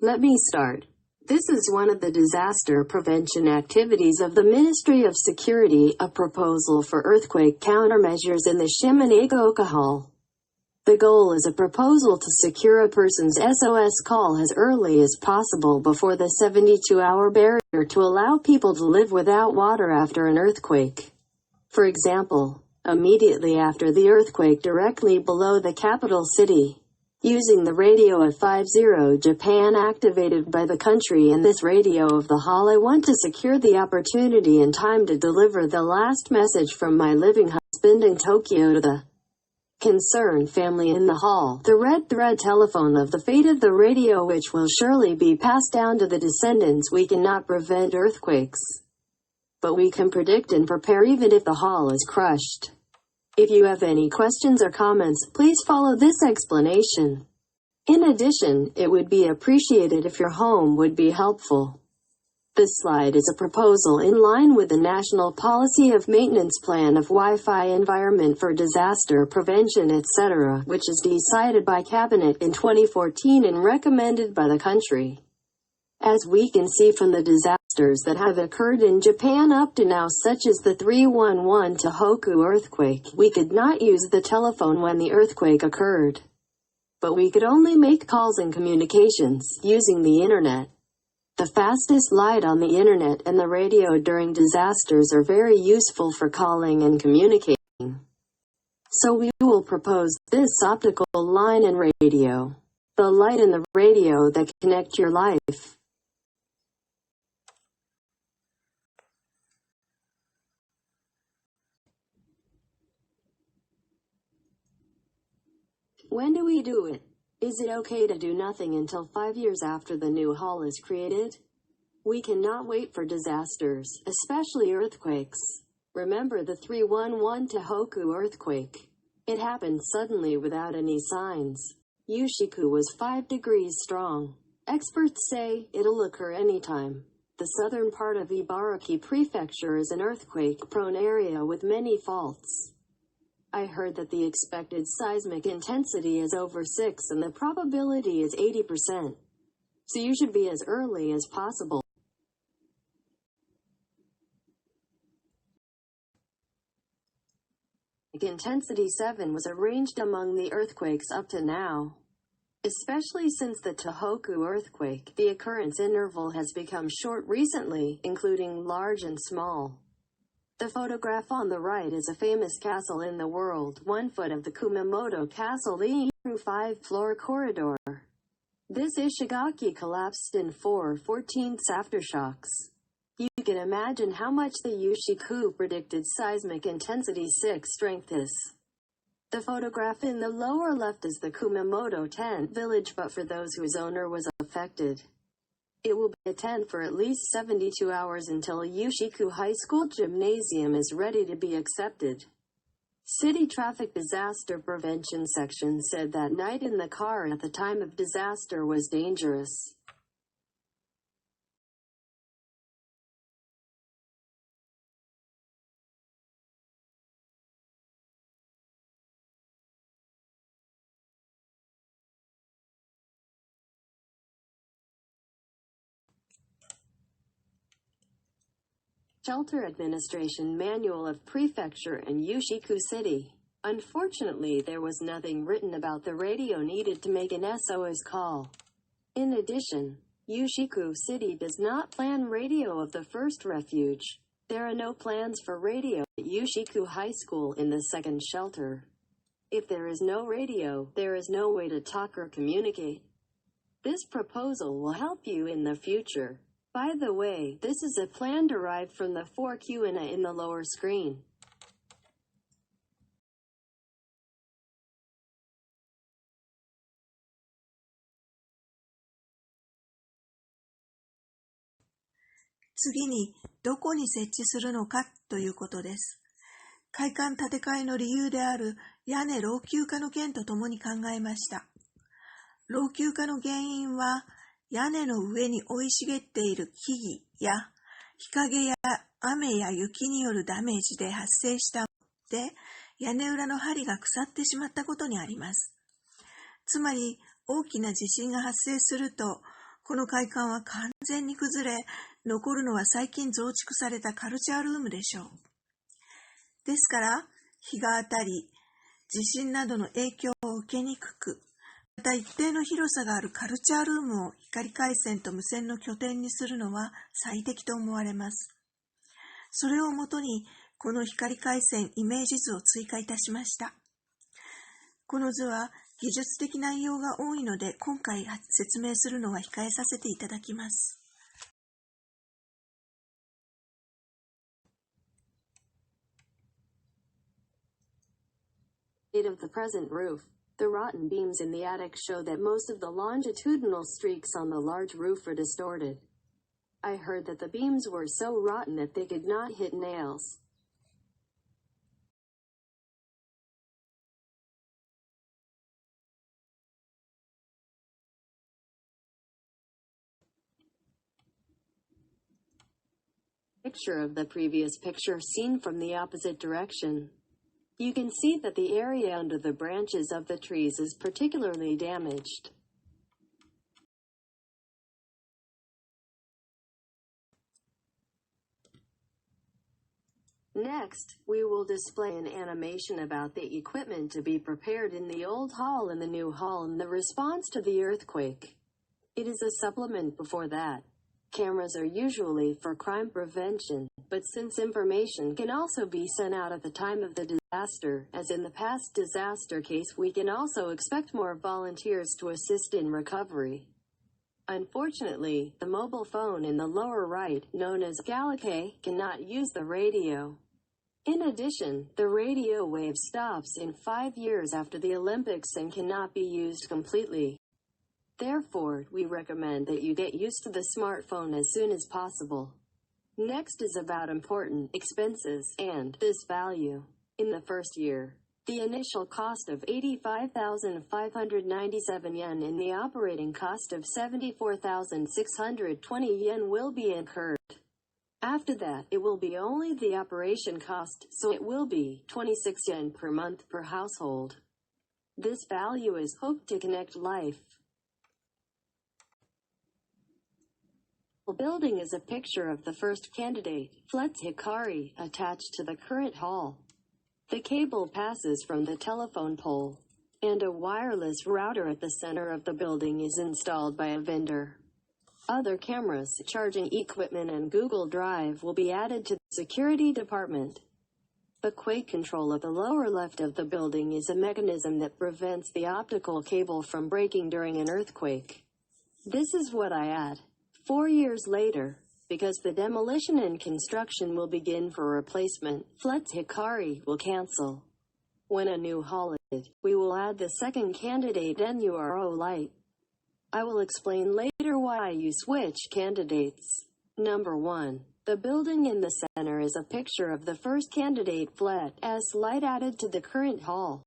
Let me start. This is one of the disaster prevention activities of the Ministry of Security, a proposal for earthquake countermeasures in the Shimanagaoka. The goal is a proposal to secure a person's SOS call as early as possible before the 72-hour barrier to allow people to live without water after an earthquake. For example, immediately after the earthquake directly below the capital city, using the radio of 50 Japan activated by the country and this radio of the hall, I want to secure the opportunity and time to deliver the last message from my living husband in Tokyo to the concerned family in the hall. The red thread telephone of the fate of the radio, which will surely be passed down to the descendants. We cannot prevent earthquakes, but we can predict and prepare even if the hall is crushed. If you have any questions or comments, please follow this explanation. In addition, it would be appreciated if your home would be helpful. This slide is a proposal in line with the National Policy of Maintenance Plan of Wi-Fi Environment for Disaster Prevention etc., which is decided by Cabinet in 2014 and recommended by the country. As we can see from the disasters that have occurred in Japan up to now, such as the 311 Tohoku earthquake, we could not use the telephone when the earthquake occurred. But we could only make calls and communications using the internet. The fastest light on the internet and the radio during disasters are very useful for calling and communicating. So we will propose this optical line and radio. The light and the radio that connect your life. When do we do it? Is it okay to do nothing until 5 years after the new hall is created? We cannot wait for disasters, especially earthquakes. Remember the 311 Tohoku earthquake. It happened suddenly without any signs. Yushiku was 5 degrees strong. Experts say it'll occur anytime. The southern part of Ibaraki Prefecture is an earthquake-prone area with many faults. I heard that the expected seismic intensity is over 6 and the probability is 80%. So you should be as early as possible. Intensity 7 was arranged among the earthquakes up to now. Especially since the Tohoku earthquake, the occurrence interval has become short recently, including large and small. The photograph on the right is a famous castle in the world, 1 foot of the Kumamoto Castle leading through 5-floor corridor. This Ishigaki collapsed in 4/14 aftershocks. You can imagine how much the Yushiku predicted seismic intensity 6 strength is. The photograph in the lower left is the Kumamoto tent village, but for those whose owner was affected. It will be a tent for at least 72 hours until Yushiku High School Gymnasium is ready to be accepted. City Traffic Disaster Prevention Section said that night in the car at the time of disaster was dangerous. Shelter Administration Manual of Prefecture and Yushiku City. Unfortunately, there was nothing written about the radio needed to make an SOS call. In addition, Yushiku City does not plan radio of the first refuge. There are no plans for radio at Yushiku High School in the second shelter. If there is no radio, there is no way to talk or communicate. This proposal will help you in the future. By the way, this is a plan derived from the 4Q in the lower screen.「次に、どこに設置するのかということです。会館建て替えの理由である屋根老朽化の件とともに考えました。老朽化の原因は、屋根の上に生い茂っている木々や日陰や雨や雪によるダメージで発生したで屋根裏の梁が腐ってしまったことにあります。つまり大きな地震が発生するとこの会館は完全に崩れ、残るのは最近増築されたカルチャールームでしょう。ですから、日が当たり、地震などの影響を受けにくく、また一定の広さがあるカルチャールームを光回線と無線の拠点にするのは最適と思われます。それをもとに、この光回線イメージ図を追加いたしました。この図は技術的内容が多いので、今回説明するのは控えさせていただきます。Of the present roof. The rotten beams in the attic show that most of the longitudinal streaks on the large roof are distorted. I heard that the beams were so rotten that they could not hit nails. Picture of the previous picture seen from the opposite direction. You can see that the area under the branches of the trees is particularly damaged. Next, we will display an animation about the equipment to be prepared in the old hall and the new hall in the response to the earthquake. It is a supplement before that. Cameras are usually for crime prevention, but since information can also be sent out at the time of the disaster, as in the past disaster case, we can also expect more volunteers to assist in recovery. Unfortunately, the mobile phone in the lower right, known as Galaxy, cannot use the radio. In addition, the radio wave stops in 5 years after the Olympics and cannot be used completely. Therefore, we recommend that you get used to the smartphone as soon as possible. Next is about important expenses and this value. In the first year, the initial cost of 85,597 yen and the operating cost of 74,620 yen will be incurred. After that, it will be only the operation cost, so it will be 26 yen per month per household. This value is hoped to connect life. The building is a picture of the first candidate, Flet's Hikari, attached to the current hall. The cable passes from the telephone pole, and a wireless router at the center of the building is installed by a vendor. Other cameras, charging equipment and Google Drive will be added to the security department. The quake control at the lower left of the building is a mechanism that prevents the optical cable from breaking during an earthquake. This is what I add. 4 years later, because the demolition and construction will begin for replacement, Flet's Hikari will cancel. When a new hall is, we will add the second candidate NURO light. I will explain later why you switch candidates. Number 1. The building in the center is a picture of the first candidate Flet's light added to the current hall.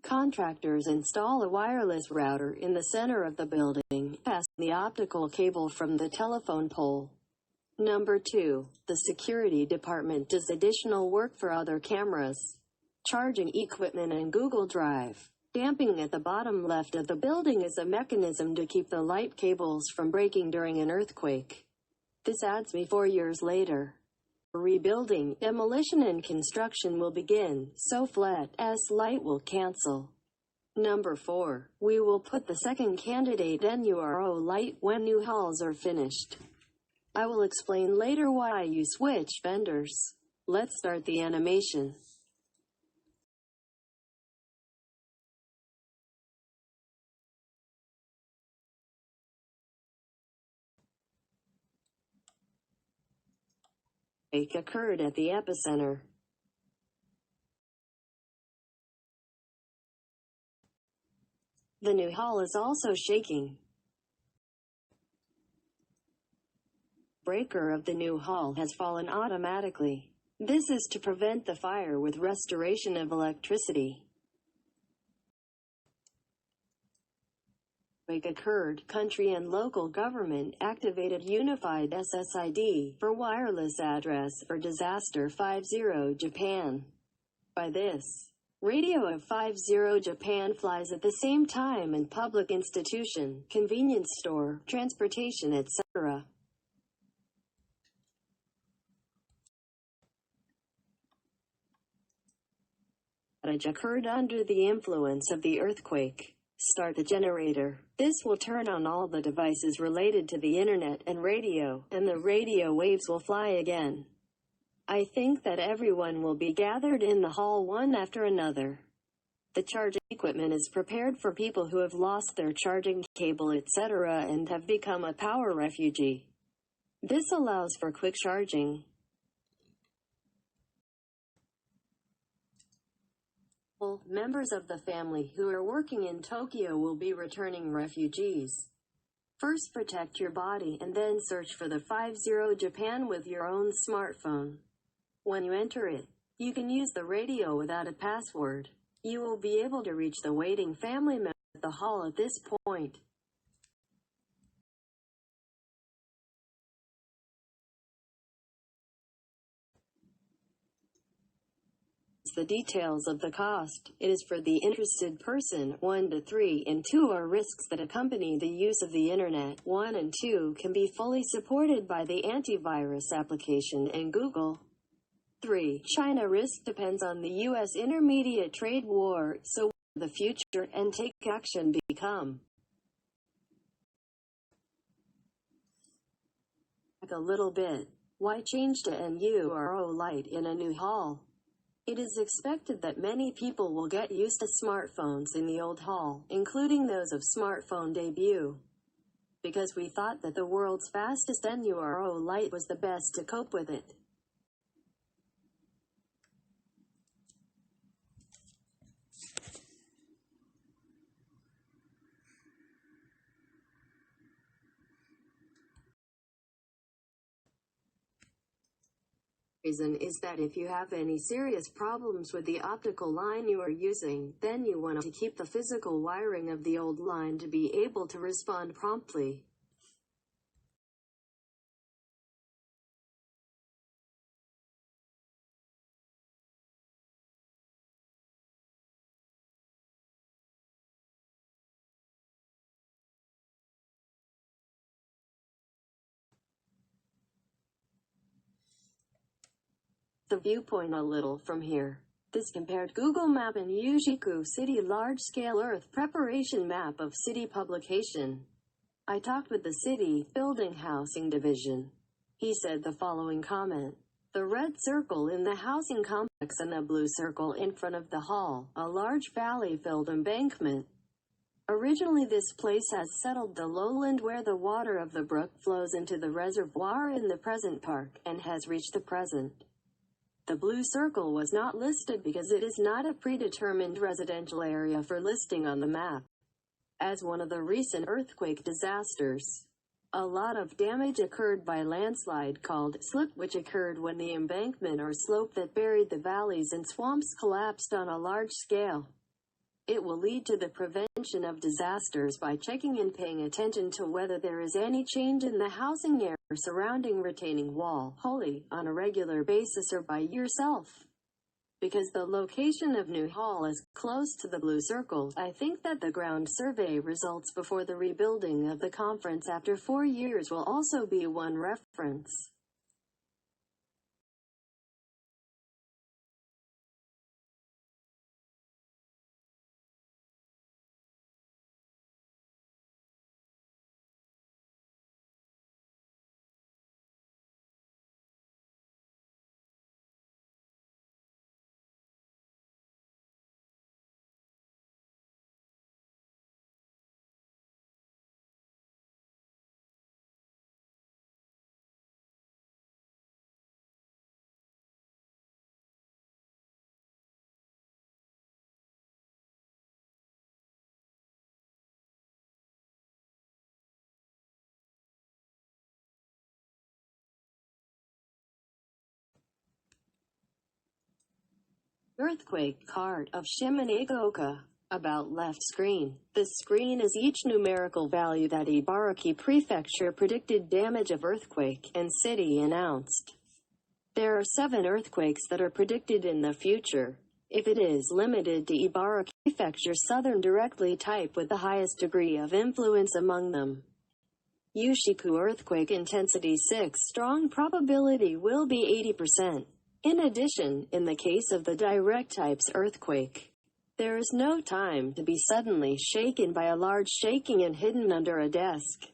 Contractors install a wireless router in the center of the building, passing the optical cable from the telephone pole. Number 2. The security department does additional work for other cameras, charging equipment and Google Drive. Damping at the bottom left of the building is a mechanism to keep the light cables from breaking during an earthquake. This adds me 4 years later. Rebuilding, demolition and construction will begin, so Flet's light will cancel. Number 4. We will put the second candidate NURO light when new halls are finished. I will explain later why you switch vendors. Let's start the animation. Quake occurred at the epicenter. The new hall is also shaking. Breaker of the new hall has fallen automatically. This is to prevent the fire with restoration of electricity. Quake occurred, country and local government activated unified SSID for wireless address for disaster 50 Japan. By this, Radio of 50 Japan flies at the same time in public institution, convenience store, transportation, etc. Outage occurred under the influence of the earthquake. Start the generator. This will turn on all the devices related to the internet and radio, and the radio waves will fly again. I think that everyone will be gathered in the hall one after another. The charging equipment is prepared for people who have lost their charging cable, etc., and have become a power refugee. This allows for quick charging. Members of the family who are working in Tokyo will be returning refugees. First protect your body and then search for the 50 Japan with your own smartphone. When you enter it, you can use the radio without a password. You will be able to reach the waiting family member at the hall at this point. The details of the cost. It is for the interested person. 1 to 3 and 2 are risks that accompany the use of the internet. 1 and 2 can be fully supported by the antivirus application and Google. 3. China risk depends on the U.S. intermediate trade war, so the future and take action become. A little bit. Why change to NURO light in a new hall? It is expected that many people will get used to smartphones in the old hall, including those of smartphone debut. Because we thought that the world's fastest NURO light was the best to cope with it. Reason is that if you have any serious problems with the optical line you are using, then you want to keep the physical wiring of the old line to be able to respond promptly. The viewpoint a little from here. This compared Google Map and Yujiku City large-scale Earth preparation map of city publication. I talked with the city building housing division. He said the following comment. The red circle in the housing complex and a blue circle in front of the hall, a large valley-filled embankment. Originally this place has settled the lowland where the water of the brook flows into the reservoir in the present park and has reached the present. The blue circle was not listed because it is not a predetermined residential area for listing on the map. As one of the recent earthquake disasters, a lot of damage occurred by landslide called slip, which occurred when the embankment or slope that buried the valleys and swamps collapsed on a large scale. It will lead to the prevention of disasters by checking and paying attention to whether there is any change in the housing area surrounding retaining wall, wholly, on a regular basis or by yourself. Because the location of New Hall is close to the blue circle, I think that the ground survey results before the rebuilding of the conference after 4 years will also be one reference. Earthquake card of Shimanegaoka. About left screen. This screen is each numerical value that Ibaraki Prefecture predicted damage of earthquake and city announced. There are 7 earthquakes that are predicted in the future. If it is limited to Ibarra Prefecture, southern directly type with the highest degree of influence among them. Yushiku earthquake intensity 6, strong probability will be 80%. In addition, in the case of the direct type's earthquake, there is no time to be suddenly shaken by a large shaking and hidden under a desk.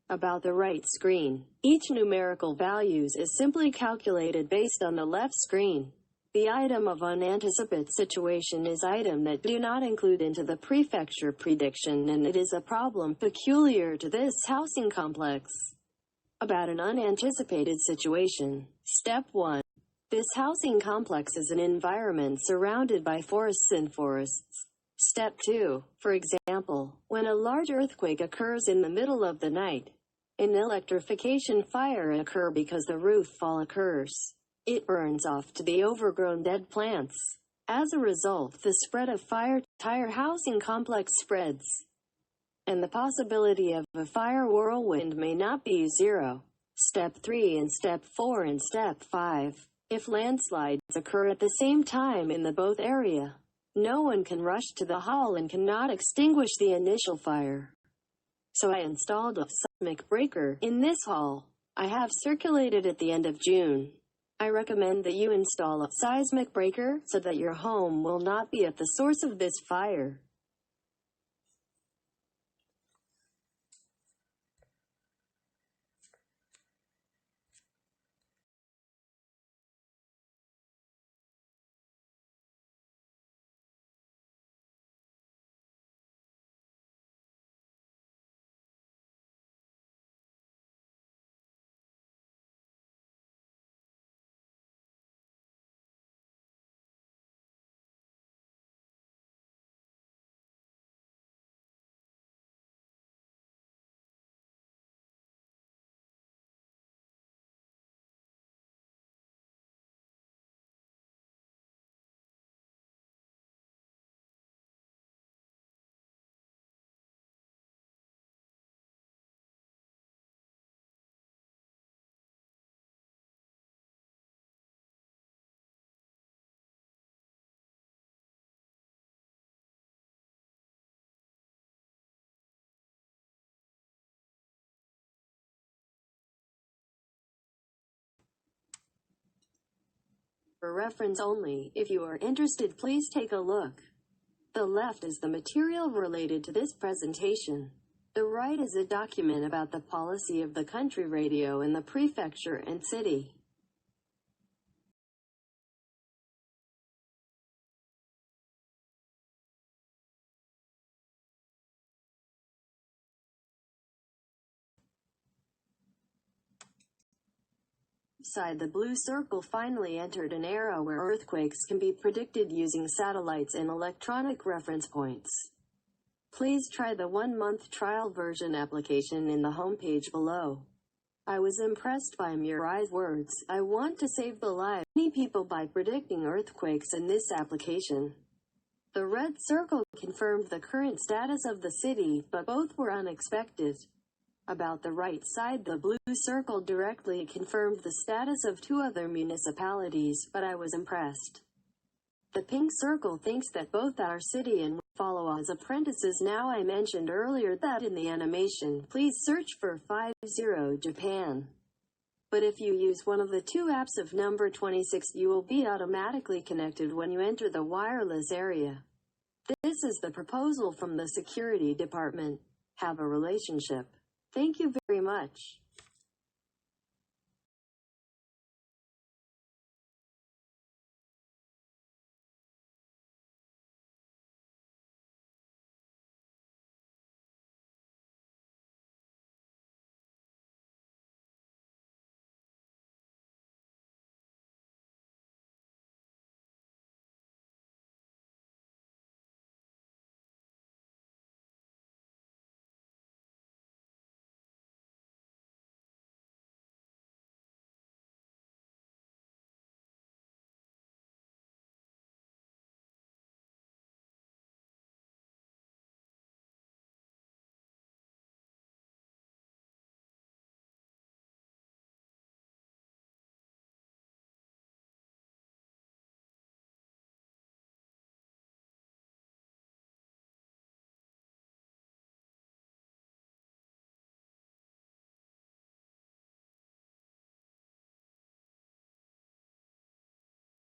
About the right screen, each numerical values is simply calculated based on the left screen. The item of unanticipated situation is item that do not include into the prefecture prediction, and it is a problem peculiar to this housing complex. About an unanticipated situation. Step 1. This housing complex is an environment surrounded by forests and forests. Step 2. For example, when a large earthquake occurs in the middle of the night, an electrification fire occurs because the roof fall occurs. It burns off to the overgrown dead plants. As a result, the spread of fire to the entire housing complex spreads, and the possibility of a fire whirlwind may not be zero. Step 3 and Step 4 and Step 5. If landslides occur at the same time in the both area, no one can rush to the hall and cannot extinguish the initial fire. So I installed a seismic breaker in this hall. I have circulated at the end of June. I recommend that you install a seismic breaker so that your home will not be at the source of this fire. For reference only, if you are interested, please take a look. The left is the material related to this presentation. The right is a document about the policy of the country radio in the prefecture and city. Beside the blue circle finally entered an era where earthquakes can be predicted using satellites and electronic reference points. Please try the 1-month trial version application in the homepage below. I was impressed by Murai's words. I want to save the lives of many people by predicting earthquakes in this application. The red circle confirmed the current status of the city, but both were unexpected. About the right side, the blue circle directly confirmed the status of 2 other municipalities, but I was impressed. The pink circle thinks that both our city and follow as apprentices. Now I mentioned earlier that in the animation, please search for 50 Japan. But if you use one of the 2 apps of number 26, you will be automatically connected when you enter the wireless area. This is the proposal from the security department. Have a relationship. Thank you very much.